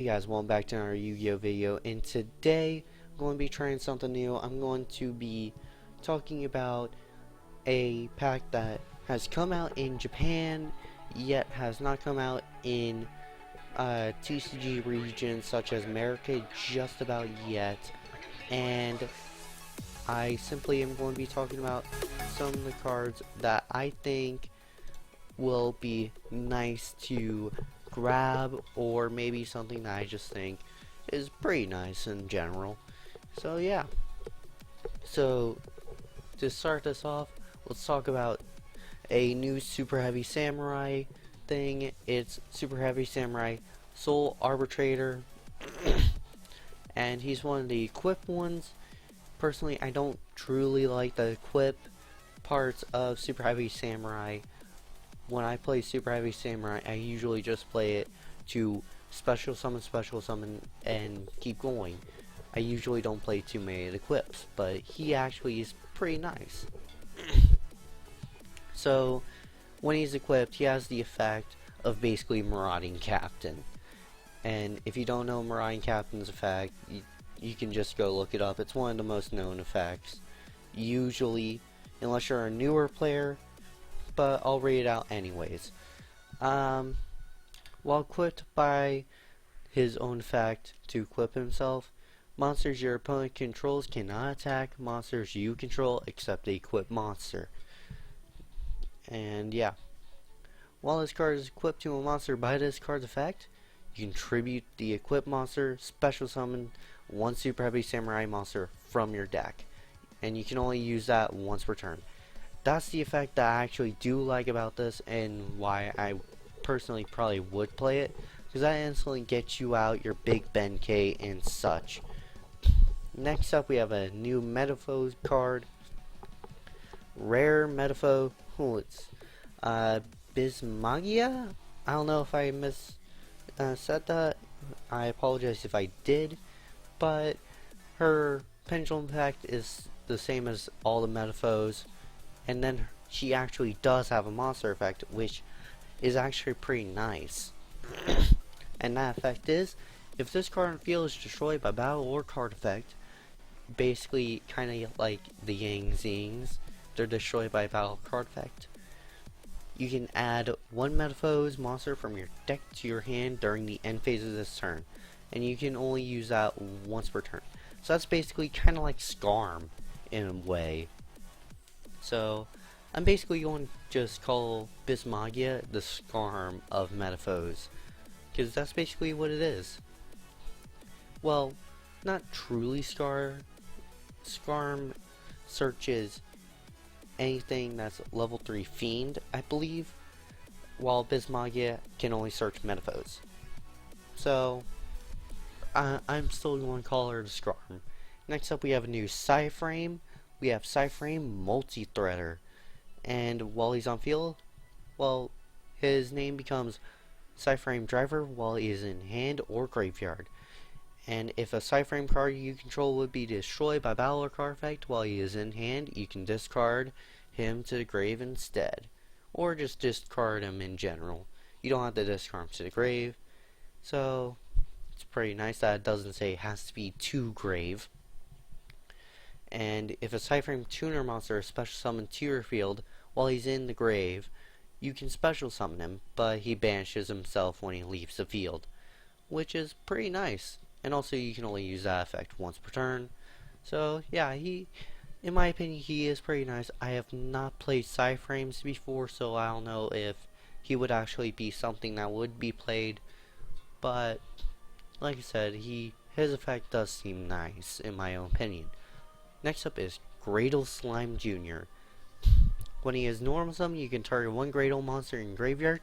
Hey guys, welcome back to another Yu-Gi-Oh video, and today I'm going to be trying something new. I'm going to be talking about a pack that has come out in Japan, yet has not come out in TCG regions such as America just about yet, and I simply am going to be talking about some of the cards that I think will be nice to grab, or maybe something that I just think is pretty nice in general. So yeah, so to start this off, let's talk about a new Super Heavy Samurai thing. It's Super Heavy Samurai Soul Arbitrator and he's one of the equip ones. Personally, I don't truly like the equip parts of Super Heavy Samurai. When I play Super Heavy Samurai, I usually just play it to special summon, and keep going. I usually don't play too many equips, but he actually is pretty nice. So, when he's equipped, he has the effect of basically Marauding Captain. And if you don't know Marauding Captain's effect, you can just go look it up. It's one of the most known effects. Usually, unless you're a newer player, but I'll read it out anyways. While equipped by his own effect to equip himself, monsters your opponent controls cannot attack monsters you control except the equipped monster. And yeah, while this card is equipped to a monster by this card's effect, you can tribute the equipped monster, special summon one Super Heavy Samurai monster from your deck, and you can only use that once per turn. That's the effect that I actually do like about this, and why I personally probably would play it, because that instantly gets you out your big Benkei and such. Next up, we have a new Metaphor card. Rare Metaphor. Oh, it's Bhisma. I don't know if I said that. I apologize if I did, but her pendulum effect is the same as all the Metaphors. And then she actually does have a monster effect, which is actually pretty nice. And that effect is, if this card on the field is destroyed by battle or card effect, basically kind of like the Yang Zings, they're destroyed by battle card effect, you can add one Metaphor's monster from your deck to your hand during the end phase of this turn. And you can only use that once per turn. So that's basically kind of like Scarm in a way. So, I'm basically going to just call Bhisma the Scarm of Metaphors, because that's basically what it is. Well, not truly Scarm searches anything that's level 3 Fiend, I believe, while Bhisma can only search Metaphors. So, I'm still going to call her the Scarm. Next up, we have a new Psyframe. We have Psyframe Multi-Threader, and while he's on field, well, his name becomes Psyframe Driver while he is in hand or graveyard. And if a Psyframe card you control would be destroyed by battle or card effect while he is in hand, you can discard him to the grave instead, or just discard him in general. You don't have to discard him to the grave, so it's pretty nice that it doesn't say it has to be to grave. And if a Psyframe Tuner monster is special summoned to your field while he's in the grave, you can special summon him, but he banishes himself when he leaves the field, which is pretty nice. And also you can only use that effect once per turn. So yeah, in my opinion, he is pretty nice. I have not played Psyframes before, so I don't know if he would actually be something that would be played. But like I said, his effect does seem nice in my own opinion. Next up is Cradles Slime Jr. When he is normal summon, you can target one Cradle monster in graveyard.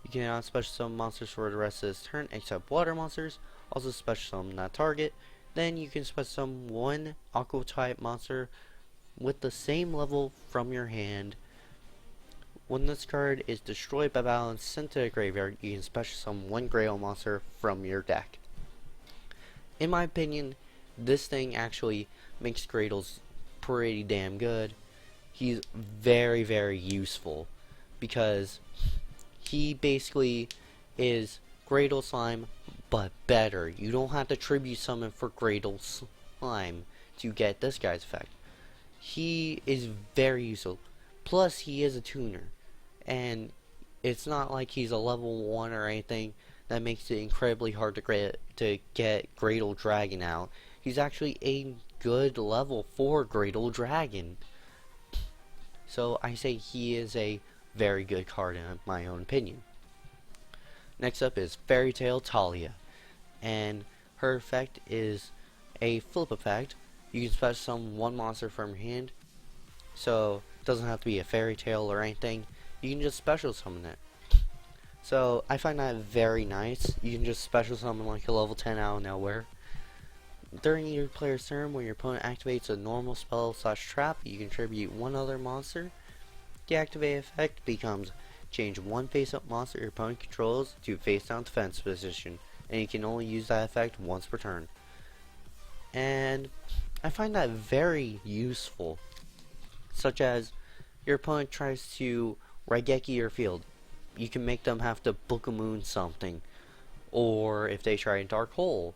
You cannot special summon monsters for the rest of this turn except water monsters. Also special summon that target. Then you can special summon one Aqua type monster with the same level from your hand. When this card is destroyed by battle and sent to the graveyard, you can special summon one Cradle monster from your deck. In my opinion, this thing actually makes Cradles pretty damn good. He's very, very useful because he basically is Cradle Slime but better. You don't have to tribute summon for Cradles slime to get this guy's effect. He is very useful. Plus, he is a tuner. And it's not like he's a level 1 or anything that makes it incredibly hard to get Cradle Dragon out. He's actually a good level 4 Cradle Dragon. So I say he is a very good card in my own opinion. Next up is Fairy Tale Talia. And her effect is a flip effect. You can special summon one monster from your hand. So it doesn't have to be a fairy tale or anything. You can just special summon it. So I find that very nice. You can just special summon like a level 10 out of nowhere. During your player's turn, when your opponent activates a normal spell / trap, you can tribute one other monster. The activate effect becomes change one face-up monster your opponent controls to face-down defense position, and you can only use that effect once per turn. And I find that very useful, such as your opponent tries to Raigeki your field. You can make them have to Book of Moon something, or if they try a Dark Hole,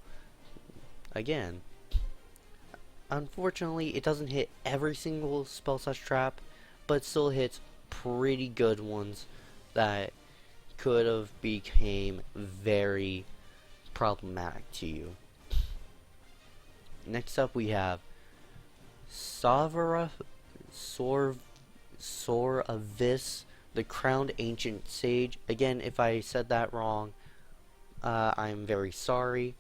again. Unfortunately, it doesn't hit every single spell / trap, but it still hits pretty good ones that could have became very problematic to you. Next up we have Savera Soravis, the Crowned Ancient Sage. Again, if I said that wrong, I'm very sorry,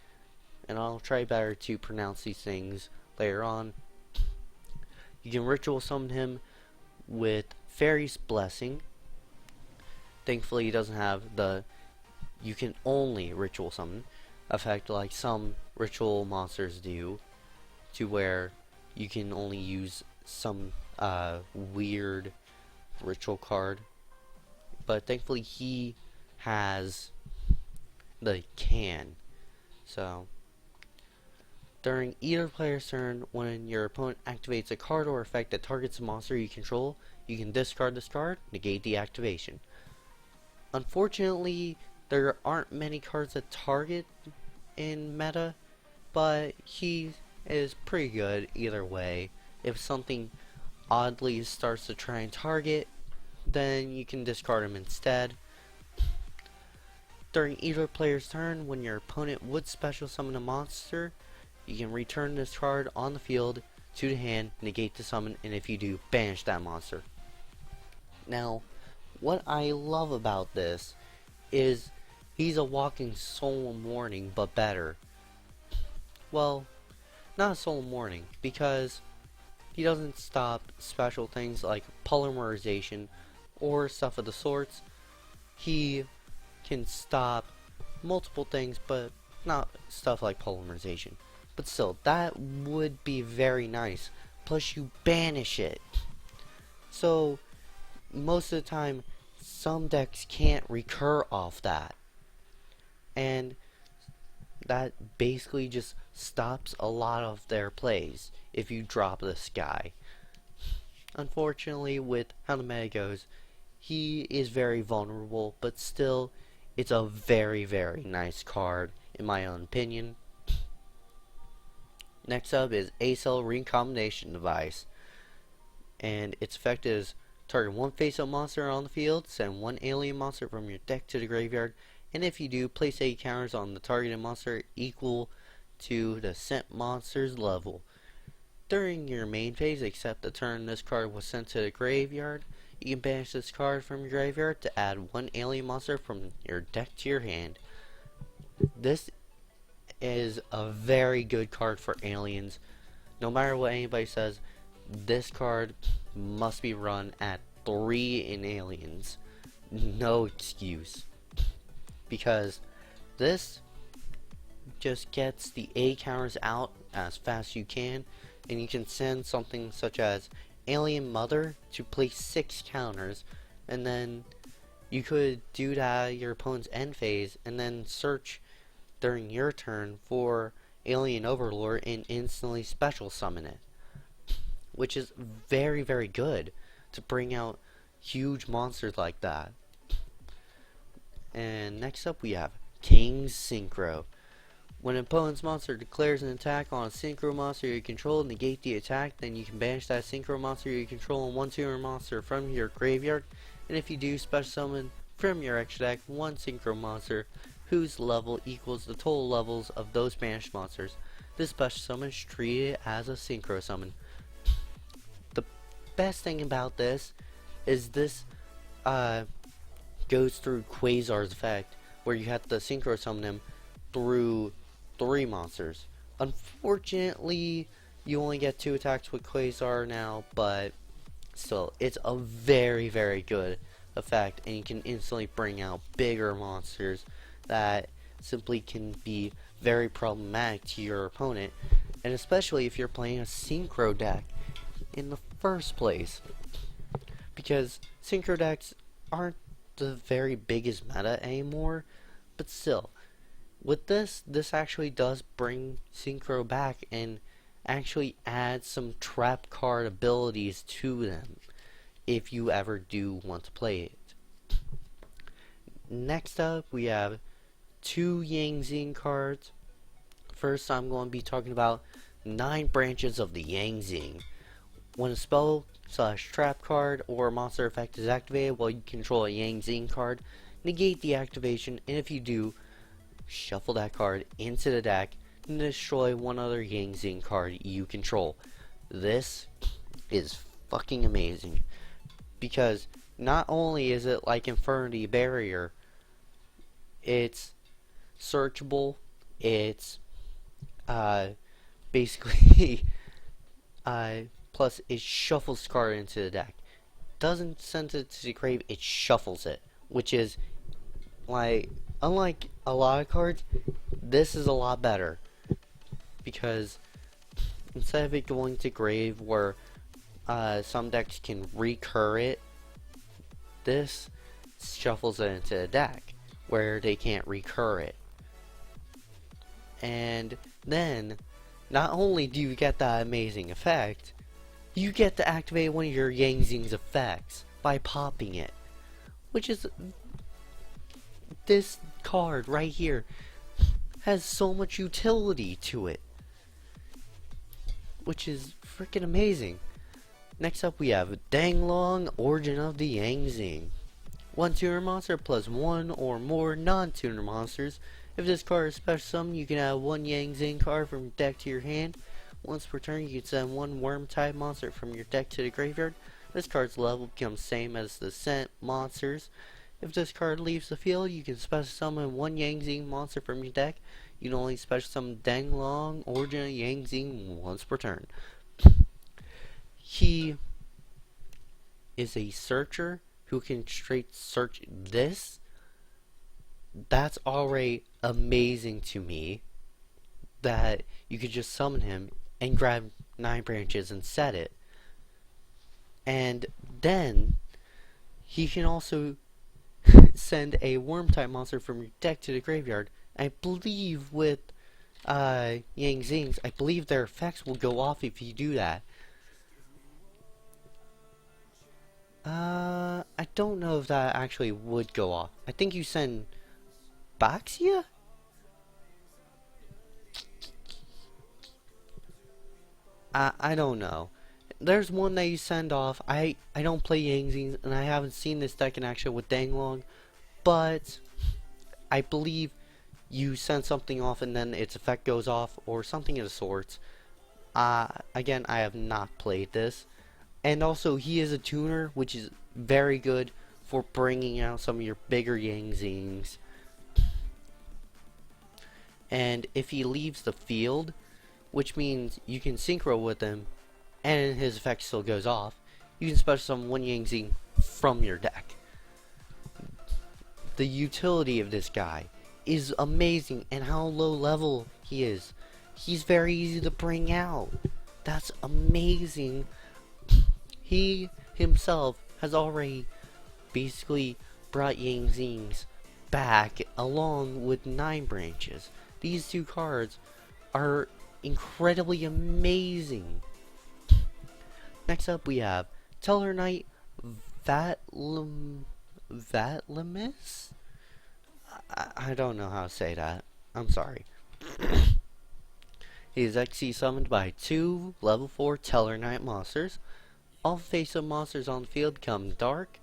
and I'll try better to pronounce these things later on. You can ritual summon him with Fairy's Blessing. Thankfully, he doesn't have the you can only ritual summon effect like some ritual monsters do, to where you can only use some weird ritual card. But thankfully, he has the can. So during either player's turn, when your opponent activates a card or effect that targets a monster you control, you can discard this card, negate the activation. Unfortunately, there aren't many cards that target in meta, but he is pretty good either way. If something oddly starts to try and target, then you can discard him instead. During either player's turn, when your opponent would special summon a monster, you can return this card on the field to the hand, negate the summon, and if you do, banish that monster. Now, what I love about this is he's a walking Soul Warning, but better. Well, not a Soul Warning, because he doesn't stop special things like polymerization or stuff of the sorts. He can stop multiple things, but not stuff like polymerization. But still, that would be very nice. Plus, you banish it. So, most of the time, some decks can't recur off that. And that basically just stops a lot of their plays if you drop this guy. Unfortunately, with how the meta goes, he is very vulnerable, but still, it's a very, very nice card, in my own opinion. Next up is A-Cell Recombination Device. And its effect is target one face-up monster on the field, send one alien monster from your deck to the graveyard, and if you do, place 8 counters on the targeted monster equal to the sent monster's level. During your main phase, except the turn this card was sent to the graveyard, you can banish this card from your graveyard to add one alien monster from your deck to your hand. This is a very good card for aliens. No matter what anybody says, this card must be run at 3 in aliens. No excuse. Because this just gets the A counters out as fast as you can, and you can send something such as Alien Mother to place 6 counters, and then you could do that at your opponent's end phase, and then search during your turn for Alien Overlord and instantly special summon it, which is very, very good to bring out huge monsters like that. And next up we have King's Synchro. When an opponent's monster declares an attack on a Synchro monster you control, negate the attack, then you can banish that Synchro monster you control and one tuner monster from your graveyard. And if you do, special summon from your extra deck one Synchro monster whose level equals the total levels of those banished monsters. This special summon is treated as a Synchro summon. The best thing about this is this goes through Quasar's effect, where you have to Synchro summon him through 3 monsters. Unfortunately, you only get 2 attacks with Quasar now, but still, it's a very, very good effect, and you can instantly bring out bigger monsters that simply can be very problematic to your opponent, and especially if you're playing a Synchro deck in the first place, because Synchro decks aren't the very biggest meta anymore, but still, with this actually does bring Synchro back and actually add some trap card abilities to them if you ever do want to play it. Next up, we have 2 Yang Zing cards. First, I'm going to be talking about 9 branches of the Yang Zing. When a spell / trap card or monster effect is activated while you control a Yang Zing card, negate the activation, and if you do, shuffle that card into the deck and destroy one other Yang Zing card you control. This is fucking amazing, because not only is it like Infernity Barrier, it's searchable, it's basically plus it shuffles the card into the deck. Doesn't send it to the grave, it shuffles it, which is like, unlike a lot of cards, this is a lot better, because instead of it going to grave where some decks can recur it, this shuffles it into the deck where they can't recur it. And then, not only do you get that amazing effect, you get to activate one of your Yang Zing's effects by popping it, which is, this card right here has so much utility to it, which is freaking amazing. Next up, we have Danglong, Origin of the Yang Zing. 1 tuner monster plus 1 or more non-tuner monsters. If this card is special summon, you can add 1 Yang Zing card from your deck to your hand. Once per turn, you can send 1 worm type monster from your deck to the graveyard. This card's level becomes same as the sent monsters. If this card leaves the field, you can special summon 1 Yang Zing monster from your deck. You can only special summon Danglong, Origin of Yang Zing once per turn. He is a searcher who can straight search this. That's already amazing to me, that you could just summon him and grab 9 branches and set it. And then he can also send a worm type monster from your deck to the graveyard. I believe with Yang Zings, I believe their effects will go off if you do that. I don't know if that actually would go off. I think you send Baxia? I don't know. There's one that you send off. I don't play Yang Zings, and I haven't seen this deck in action with Danglong, but I believe you send something off and then its effect goes off, or something of the sorts. Again, I have not played this. And also, he is a tuner, which is very good for bringing out some of your bigger Yang Zings. And if he leaves the field, which means you can Synchro with him, and his effect still goes off, you can special summon 1 Yang Zing from your deck. The utility of this guy is amazing, and how low level he is. He's very easy to bring out. That's amazing. He himself has already basically brought Yang Zings back along with 9 branches. These 2 cards are incredibly amazing. Next up, we have Teller Knight Vatlamis? I don't know how to say that. I'm sorry. He is XC summoned by 2 level 4 Tellarknight monsters. All face-up monsters on the field become dark.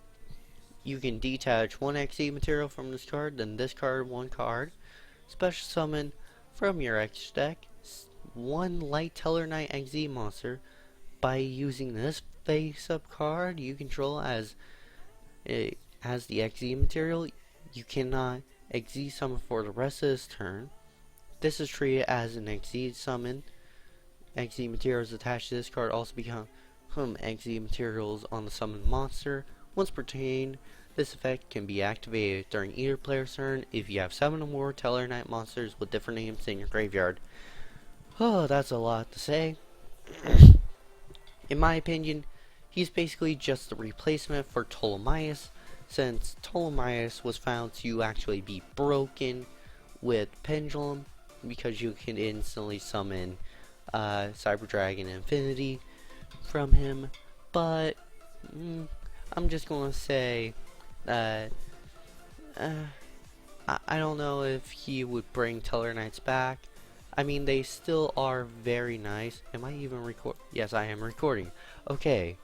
You can detach 1 XE material from this card, then discard 1 card. Special summon from your X deck 1 light Tellarknight XE monster by using this face-up card you control as the XE material. You cannot XE summon for the rest of this turn. This is treated as an XE summon. XE materials attached to this card also become XE materials on the summoned monster. Once per turn, this effect can be activated during either player's turn if you have 7 or more Tellarknight monsters with different names in your graveyard. Oh, that's a lot to say. In my opinion, he's basically just a replacement for Ptolemaeus, since Ptolemaeus was found to actually be broken with Pendulum, because you can instantly summon Cyber Dragon Infinity from him. But I'm just gonna say that I don't know if he would bring Tellarknights back. I mean, they still are very nice. Am I even record? Yes, I am recording. Okay.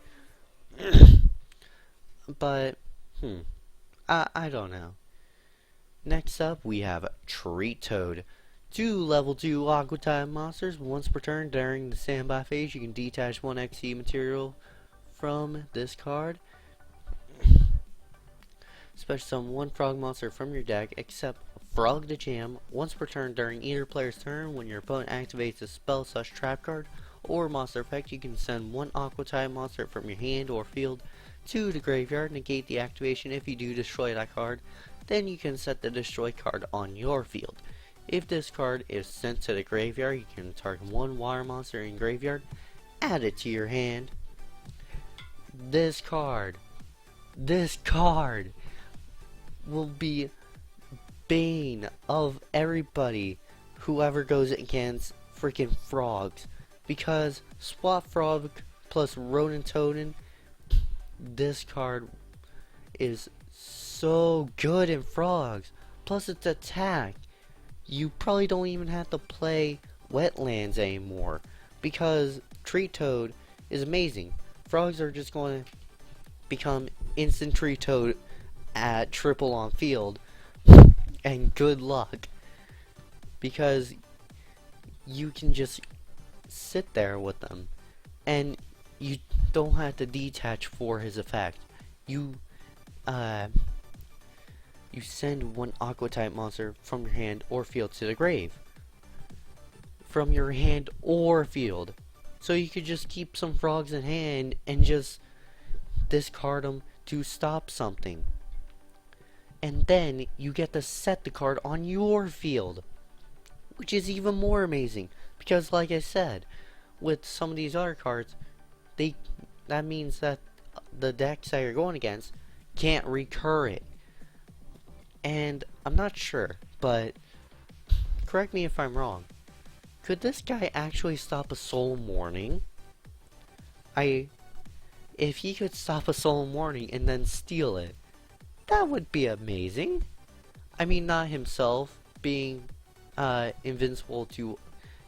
But I don't know. Next up, we have Treat Toad. 2 level 2 Aqua type monsters. Once per turn during the standby phase, you can detach 1 XE material from this card. Special summon 1 frog monster from your deck, except Frog to Jam. Once per turn during either player's turn, when your opponent activates a spell / trap card or monster effect, you can send 1 Aqua type monster from your hand or field to the graveyard. Negate the activation if you do destroy that card. Then you can set the destroy card on your field. If this card is sent to the graveyard, you can target 1 water monster in graveyard, add it to your hand. This card will be bane of everybody whoever goes against freaking frogs, because Swap Frog plus Rodent Totem, this card is so good in frogs. Plus its attack, you probably don't even have to play wetlands anymore, because Treat Toad is amazing. Frogs are just going to become instant Treat Toad at triple on field, and good luck, because you can just sit there with them and you don't have to detach for his effect. You send 1 Aqua type monster from your hand or field to the grave. From your hand or field. So you could just keep some frogs in hand and just discard them to stop something. And then you get to set the card on your field, which is even more amazing, because like I said, with some of these other cards, that means that the decks that you're going against can't recur it. And I'm not sure, but correct me if I'm wrong, could this guy actually stop a Soul Mourning? If he could stop a Soul Mourning and then steal it, that would be amazing. I mean, not himself being invincible to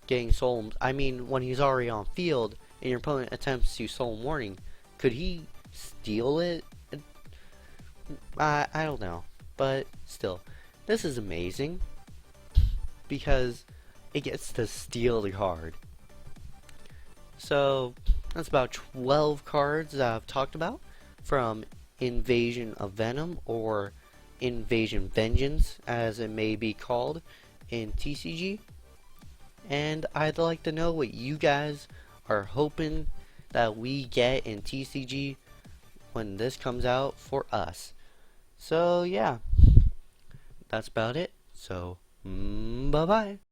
getting soul. I mean, when he's already on field and your opponent attempts to Soul Mourning, could he steal it? I don't know, but still, this is amazing because it gets to steal the card. So that's about 12 cards that I've talked about from Invasion of Venom, or Invasion Vengeance as it may be called in TCG. And I'd like to know what you guys are hoping that we get in TCG when this comes out for us. So yeah, that's about it. So bye bye.